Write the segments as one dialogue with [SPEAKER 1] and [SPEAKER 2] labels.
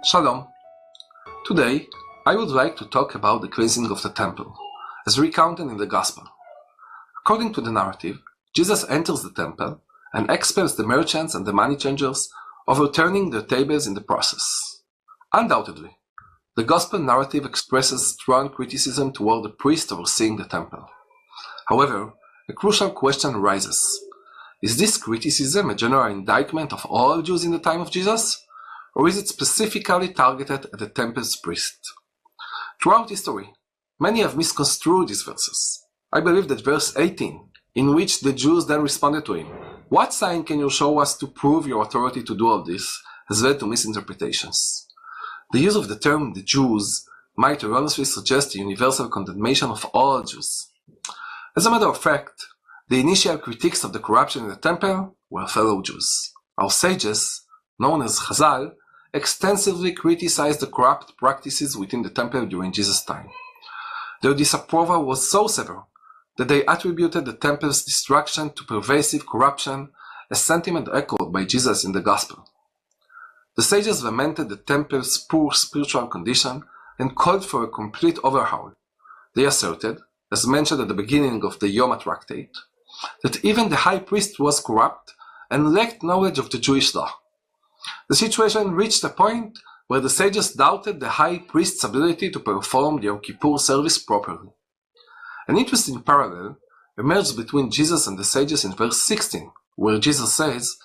[SPEAKER 1] Shalom. Today, I would like to talk about the cleansing of the temple, as recounted in the Gospel. According to the narrative, Jesus enters the temple and expels the merchants and the money changers, overturning their tables in the process. Undoubtedly, the Gospel narrative expresses strong criticism toward the priest overseeing the temple. However, a crucial question arises. Is this criticism a general indictment of all Jews in the time of Jesus? Or is it specifically targeted at the temple's priest? Throughout history, many have misconstrued these verses. I believe that verse 18, in which the Jews then responded to him, "What sign can you show us to prove your authority to do all this?" has led to misinterpretations. The use of the term "the Jews" might erroneously suggest a universal condemnation of all Jews. As a matter of fact, the initial critiques of the corruption in the temple were fellow Jews. Our sages, known as Chazal, extensively criticized the corrupt practices within the temple during Jesus' time. Their disapproval was so severe that they attributed the temple's destruction to pervasive corruption, a sentiment echoed by Jesus in the Gospel. The sages lamented the temple's poor spiritual condition and called for a complete overhaul. They asserted, as mentioned at the beginning of the Yoma tractate, that even the high priest was corrupt and lacked knowledge of the Jewish law. The situation reached a point where the sages doubted the high priest's ability to perform the Yom Kippur service properly. An interesting parallel emerged between Jesus and the sages in verse 16, where Jesus says,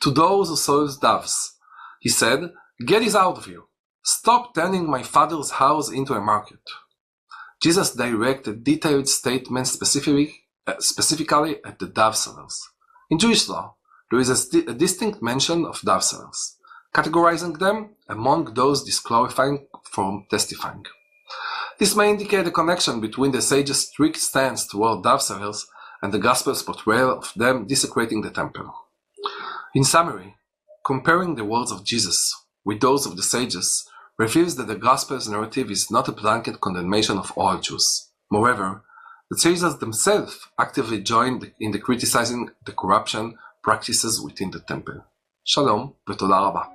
[SPEAKER 1] "To those who sold doves, he said, 'Get this out of you. Stop turning my Father's house into a market.'" Jesus directed detailed statements specifically at the dove sellers. In Jewish law, there is a distinct mention of dove sellers, categorizing them among those disqualifying from testifying. This may indicate a connection between the sages' strict stance toward dove sellers and the Gospel's portrayal of them desecrating the temple. In summary, comparing the words of Jesus with those of the sages reveals that the Gospel's narrative is not a blanket condemnation of all Jews. Moreover, the sages themselves actively joined in the criticizing the corruption practices within the temple. Shalom ותודה רבה.